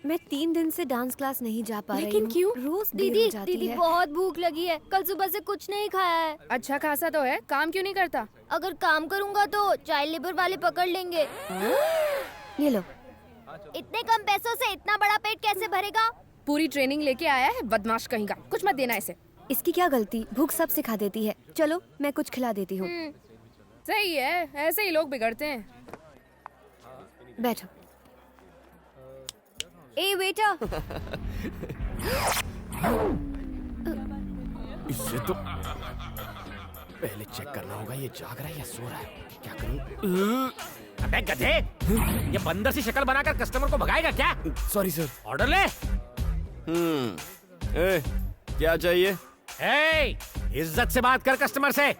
मैं 3 दिन से डांस क्लास नहीं जा पा रही हूँ। लेकिन क्यों? रोज देर हो जाती दीदी है। बहुत भूख लगी है, कल सुबह से कुछ नहीं खाया है। अच्छा खासा तो है, काम क्यों नहीं करता? अगर काम करूँगा तो चाइल्ड लेबर वाले पकड़ लेंगे। ये लो। इतने कम पैसों से इतना बड़ा पेट कैसे भरेगा? पूरी ट्रेनिंग लेके आया है बदमाश कहीं का। कुछ मत देना इसे। इसकी क्या गलती, भूख सब सिखा देती है। चलो मैं कुछ खिला देती हूँ। सही है, ऐसे ही लोग बिगड़ते हैं। बैठो। ए वेटर। इससे तो पहले चेक करना होगा ये जाग रहा है या सो रहा है। क्या करूं? अबे गधे, ये बंदर सी शक्ल बनाकर कस्टमर को भगाएगा क्या? Sorry sir. ऑर्डर ले। क्या चाहिए? ए, इज्जत से बात कर कस्टमर से।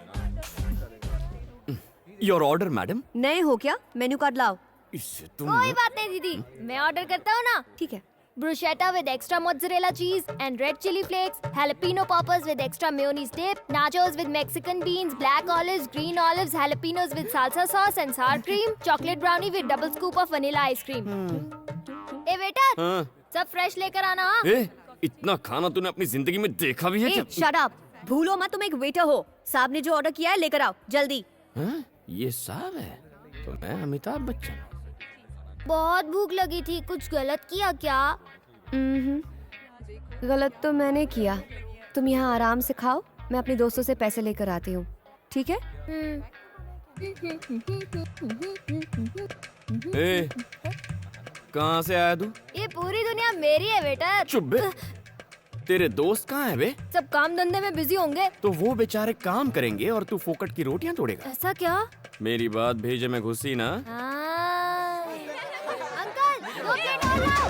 Your order madam. नए हो क्या? मेन्यू कार्ड लाओ। इससे तुम कोई बात नहीं दीदी, मैं ऑर्डर करता हूँ ना। ठीक है। Bruschetta with extra mozzarella cheese and red chili flakes, jalapeno poppers with extra mayonnaise dip, nachos with Mexican beans, black olives, green olives, jalapenos with salsa sauce and sour cream, chocolate brownie with double scoop of vanilla ice cream. A waiter, हाँ। सब fresh लेकर आना। हाँ? इतना खाना तूने अपनी जिंदगी में देखा भी है क्या? Shut up. भूलो मत तुम एक वेटर हो। साहब ने जो ऑर्डर किया है लेकर आओ जल्दी। हाँ? ये साहब है तो मैं अमिताभ बच्चन। बहुत भूख लगी थी, कुछ गलत किया क्या? गलत तो मैंने किया। तुम यहाँ आराम से खाओ, मैं अपने दोस्तों से पैसे लेकर आती हूँ। ठीक है? कहाँ से आया तू? ये पूरी दुनिया मेरी है वेटर। चुप बे। तेरे दोस्त कहाँ है बे? सब काम धंधे में बिजी होंगे। तो वो बेचारे काम करेंगे और तू फोकट की रोटियां तोड़ेगा। ऐसा क्या? मेरी बात भेजे में घुसी ना। अंकल, दो प्लेट और लाओ।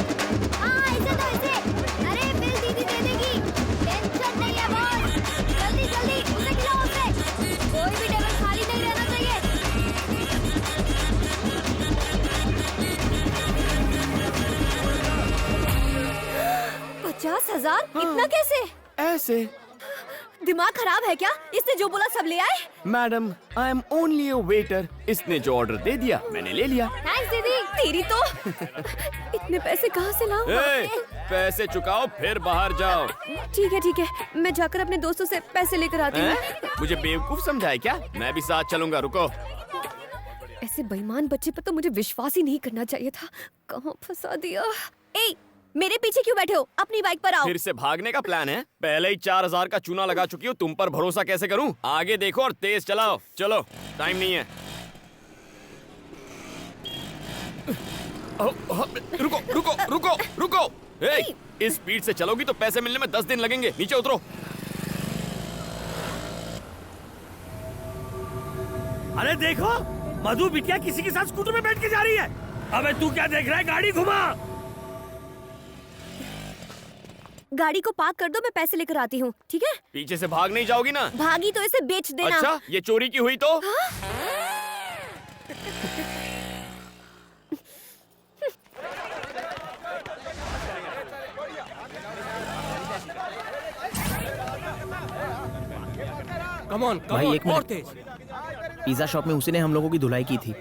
हाँ, इसे दो इसे। अरे बिल दीदी दे देगी, टेंशन नहीं है बॉस। जल्दी जल्दी उसे खिलाओ उसे। कोई भी टेबल खाली नहीं रहना चाहिए। 50,000? इतना कैसे? ऐसे। दिमाग खराब है क्या? इसने जो बोला सब ले आए? Madam, I am only a waiter. इसने जो ऑर्डर दे दिया मैंने ले लिया। थैंक्स दीदी। तेरी तो इतने पैसे कहाँ से लाऊं? पैसे चुकाओ फिर बाहर जाओ। ठीक है, मैं जाकर अपने दोस्तों से पैसे लेकर आती हूँ। मुझे बेवकूफ समझा है क्या? मैं भी साथ चलूंगा, रुको। ऐसे बेईमान बच्चे पर तो मुझे विश्वास ही नहीं करना चाहिए था। कहाँ फंसा दिया? ए, मेरे पीछे क्यों बैठे हो? अपनी बाइक पर आओ। फिर से भागने का प्लान है? पहले ही 4,000 का चूना लगा चुकी हूँ, तुम पर भरोसा कैसे करूँ? आगे देखो और तेज चलाओ। चलो, टाइम नहीं है। रुको रुको रुको रुको। इस स्पीड से चलोगी तो पैसे मिलने में 10 दिन लगेंगे। नीचे उतरो। अरे देखो, मधु बिटिया किसी के साथ स्कूटर में बैठ के जा रही है। अबे तू क्या देख रहा है? गाड़ी घुमा। गाड़ी को पार्क कर दो, मैं पैसे लेकर आती हूँ। ठीक है? पीछे से भाग नहीं जाओगी ना? भागी तो इसे बेच देना। अच्छा, ये चोरी की हुई तो? कम ऑन, भाई एक और मिनट। तेज। पिज्जा शॉप में उसी ने हम लोगों की धुलाई की थी।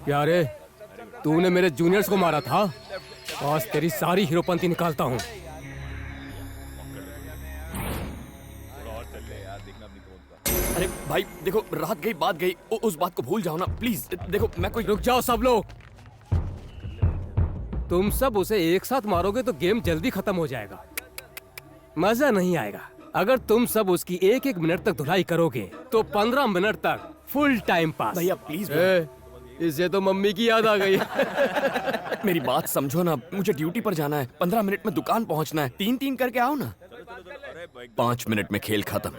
यारे, तूने मेरे जूनियर्स को मारा था। आज तेरी सारी हीरोपंती निकालता हूँ। अरे भाई देखो, रात गई बात गई, उस बात को भूल जाओ ना प्लीज। देखो मैं कोई। रुक जाओ सब लोग। तुम सब उसे एक साथ मारोगे तो गेम जल्दी खत्म हो जाएगा, मजा नहीं आएगा। अगर तुम सब उसकी एक एक मिनट तक धुलाई करोगे तो 15 मिनट तक फुल टाइम पास। भैया प्लीज। इससे तो मम्मी की याद आ गई। मेरी बात समझो ना, मुझे ड्यूटी पर जाना है। 15 मिनट में दुकान पहुंचना है। 3-3 करके आओ ना। 5 मिनट में खेल खत्म।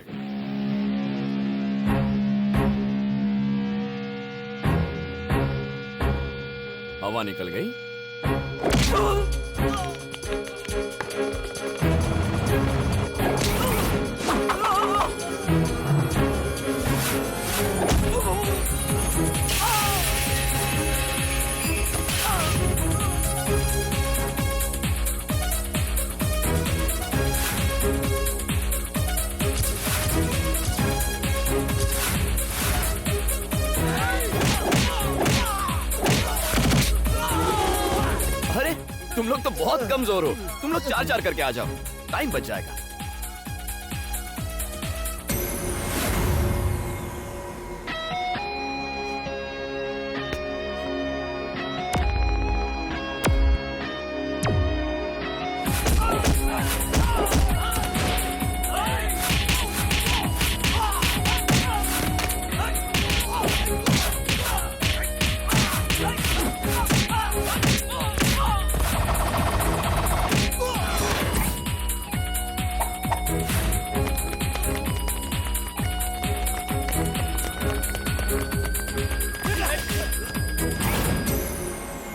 हवा निकल गई। तुम लोग तो बहुत कमजोर हो। तुम लोग 4-4 करके आ जाओ, टाइम बच जाएगा।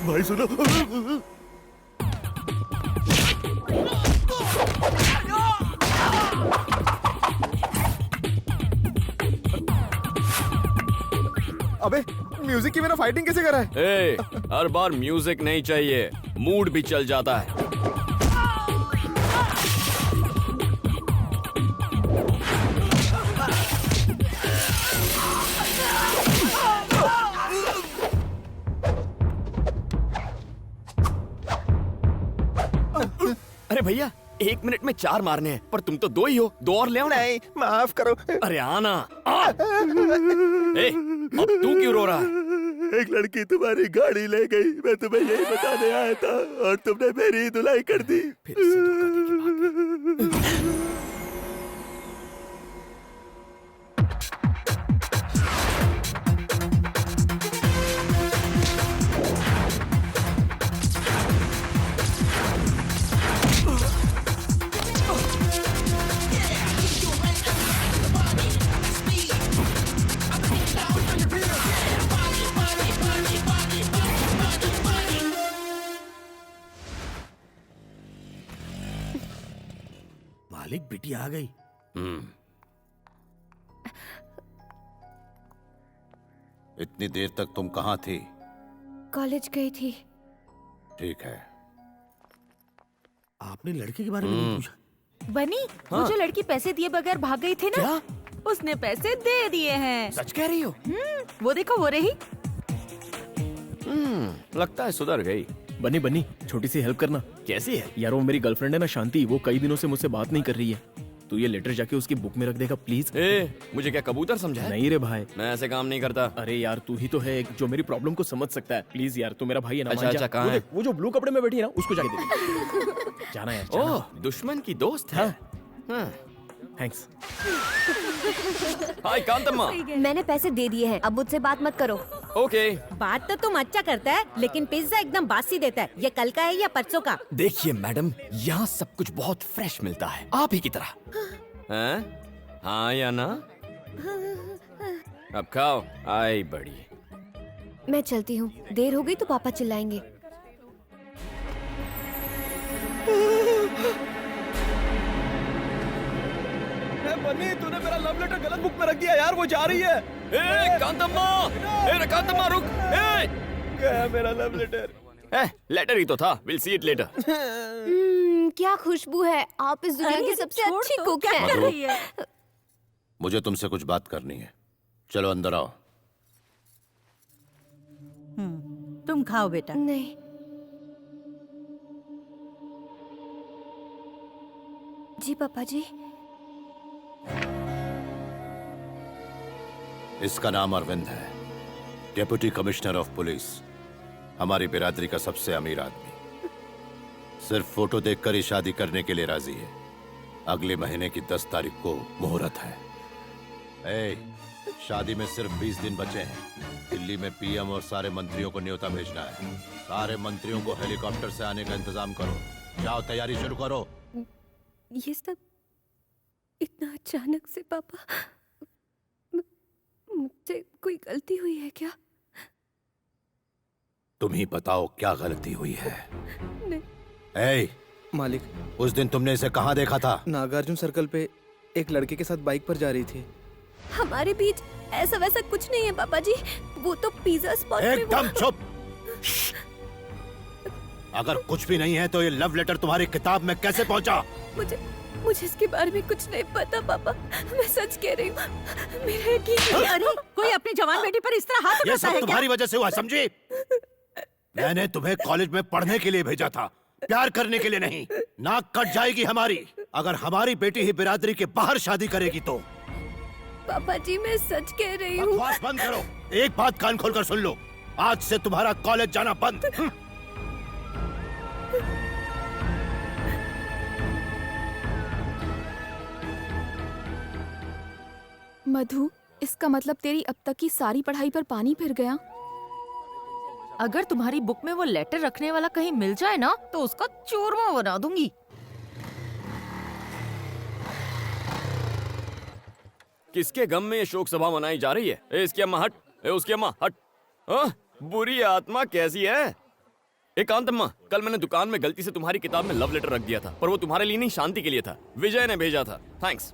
भाई सुनो, अबे म्यूजिक की बिना फाइटिंग कैसे करा है? ए, हर बार म्यूजिक नहीं चाहिए, मूड भी चल जाता है। अरे भैया, 1 मिनट में 4 मारने हैं, पर तुम तो 2 ही हो, 2 और ले आओ ना। नहीं, माफ करो। अरे आना। ए, अब तू क्यों रो रहा है? एक लड़की तुम्हारी गाड़ी ले गई, मैं तुम्हें यही बताने आया था और तुमने मेरी धुलाई कर दी। फिर से धोखा दे के भाग गई। मालिक, बिटिया आ गई। इतनी देर तक तुम कहाँ थी? कॉलेज गई थी। ठीक है। आपने लड़के के बारे में नहीं पूछा? बनी, वो जो लड़की पैसे दिए बगैर भाग गई थी ना, उसने पैसे दे दिए हैं। सच कह रही हो? वो देखो, वो रही। लगता है सुधर गई। बनी बनी, छोटी सी हेल्प करना। कैसी है? यार वो मेरी गर्लफ्रेंड है ना शांति, वो कई दिनों से मुझसे बात नहीं कर रही है। तू ये लेटर जाके उसकी बुक में रख देगा प्लीज। ए, मुझे क्या कबूतर समझा है? नहीं रे भाई, मैं ऐसे काम नहीं करता। अरे यार तू ही तो है एक जो मेरी प्रॉब्लम को समझ सकता है। प्लीज यार, तू मेरा भाई है ना। अच्छा, मान जा। अच्छा, कहाँ वो है? देख, वो जो ब्लू कपड़े में बैठी है ना, उसको जाके दे। जाना यार, जाना। ओह, दुश्मन की दोस्त है। थैंक्स। हाय कांतम्मा। मैंने पैसे दे दिए हैं, अब मुझसे बात मत करो। ओके। बात तो तुम अच्छा करता है, लेकिन पिज्जा एकदम बासी देता है। ये कल का है या परसों का? देखिए मैडम, यहाँ सब कुछ बहुत फ्रेश मिलता है, आप ही की तरह। हैं? हाँ या ना? अब खाओ, आई बड़ी। मैं चलती हूँ, देर हो गई तो पापा चिल्लाएंगे। बनी, तूने मेरा लव लेटर गलत बुक में रख दिया यार, वो जा रही है। ए कांतम्मा, ए कांतम्मा रुक। ए, गया मेरा लव लेटर। लेटर ही तो था। Will see it later. क्या खुशबू है, आप इस दुनिया की सबसे अच्छी कुक क्या कर हैं। रही है? मुझे तुमसे कुछ बात करनी है। चलो अंदर आओ। तुम खाओ बेटा। नहीं, जी पापा जी। इसका नाम अरविंद है, डेप्यूटी कमिश्नर ऑफ पुलिस, हमारी बिरादरी का सबसे अमीर आदमी। सिर्फ फोटो देखकर ही शादी करने के लिए राजी है। अगले महीने की 10 तारीख को मुहूर्त है। शादी में सिर्फ 20 दिन बचे हैं। दिल्ली में पीएम और सारे मंत्रियों को न्योता भेजना है। सारे मंत्रियों को हेलीकॉप्टर से आने का इंतजाम करो। जाओ, तैयारी शुरू करो। ये सब इतना अचानक से पापा, मुझसे कोई गलती हुई है क्या? तुम ही बताओ क्या गलती हुई है। नहीं। मालिक, उस दिन तुमने इसे कहाँ देखा था? नागार्जुन सर्कल पे एक लड़के के साथ बाइक पर जा रही थी। हमारे बीच ऐसा वैसा कुछ नहीं है पापा जी, वो तो पिज्जा स्पॉट में एकदम चुप। अगर कुछ भी नहीं है तो ये लव लेटर तुम्हारी किताब में कैसे पहुंचा? मुझे इसके बारे में कुछ नहीं पता पापा, मैं सच कह रही हूँ, मेरा यकीन। अरे कोई अपनी जवान बेटी पर इस तरह हाथ ये उठाता सब है क्या? तुम्हारी वजह से हुआ, समझी? मैंने तुम्हें कॉलेज में पढ़ने के लिए भेजा था, प्यार करने के लिए नहीं। नाक कट जाएगी हमारी अगर हमारी बेटी ही बिरादरी के बाहर शादी करेगी तो। पापा जी मैं सच कह रही हूँ। बकवास बंद करो। एक बात कान खोलकर सुन लो, आज से तुम्हारा कॉलेज जाना बंद। मधु, इसका मतलब तेरी अब तक की सारी पढ़ाई पर पानी फिर गया। अगर तुम्हारी बुक में वो लेटर रखने वाला कहीं मिल जाए ना तो उसका चूरमा बना दूंगी। किसके गम में ये शोक सभा मनाई जा रही है? ए, इसकी अम्मा हट, ए, उसकी अम्मा हट। बुरी आत्मा कैसी है? एकांत अम्मा, कल मैंने दुकान में गलती से तुम्हारी किताब में लव लेटर रख दिया था, पर वो तुम्हारे लिए नहीं, शांति के लिए था। विजय ने भेजा था। थैंक्स।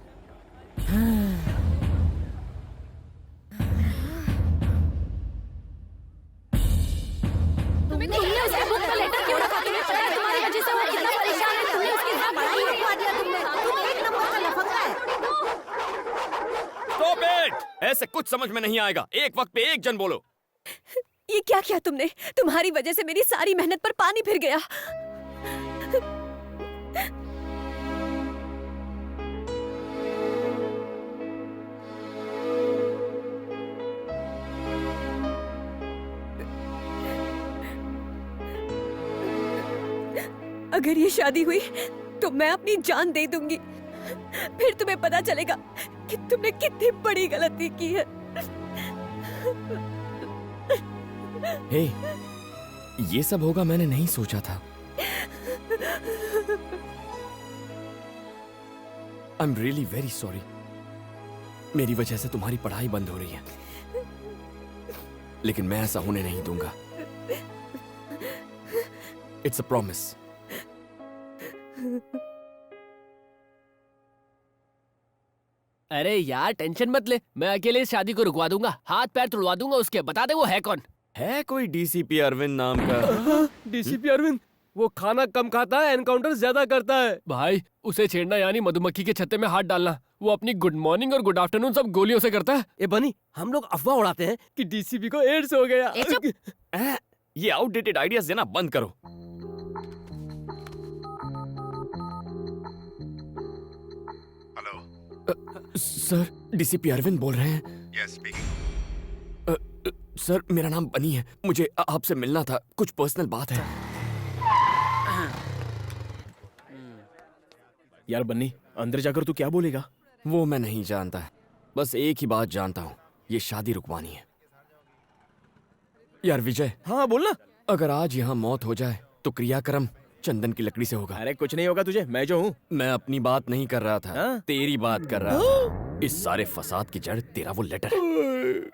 Stop it! ऐसे कुछ समझ में नहीं आएगा। एक वक्त पे एक जन बोलो। ये क्या किया तुमने? तुम्हारी वजह से मेरी सारी मेहनत पर पानी फिर गया। अगर ये शादी हुई तो मैं अपनी जान दे दूंगी। फिर तुम्हें पता चलेगा कि तुमने कितनी बड़ी गलती की है। हे, ये सब होगा मैंने नहीं सोचा था। I am really very sorry. मेरी वजह से तुम्हारी पढ़ाई बंद हो रही है, लेकिन मैं ऐसा होने नहीं दूंगा। It's a promise. अरे यार टेंशन मत ले, मैं अकेले इस शादी को रुकवा दूंगा, हाथ पैर तुड़वा दूंगा उसके। बता दे वो है कौन? है कोई डीसीपी अरविंद नाम का? डीसीपी अरविंद? वो खाना कम खाता है, एनकाउंटर ज्यादा करता है। भाई उसे छेड़ना यानी मधुमक्खी के छत्ते में हाथ डालना। वो अपनी गुड मॉर्निंग और गुड आफ्टरनून सब गोलियों से करता है। ए बनी, हम लोग अफवाह उड़ाते हैं कि डीसीपी को एड्स हो गया। ये आउटडेटेड आइडियाज देना बंद करो। सर, डीसीपी अरविंद बोल रहे हैं? Yes, speaking. सर, मेरा नाम बनी है, मुझे आपसे मिलना था, कुछ पर्सनल बात है। यार बन्नी, अंदर जाकर तू क्या बोलेगा? वो मैं नहीं जानता, बस एक ही बात जानता हूँ, ये शादी रुकवानी है। यार विजय। हाँ बोलना। अगर आज यहाँ मौत हो जाए तो क्रियाक्रम चंदन की लकड़ी से होगा। अरे कुछ नहीं होगा तुझे, मैं जो हूँ। मैं अपनी बात नहीं कर रहा था, तेरी बात कर रहा था। इस सारे फसाद की जड़ तेरा वो लेटर है।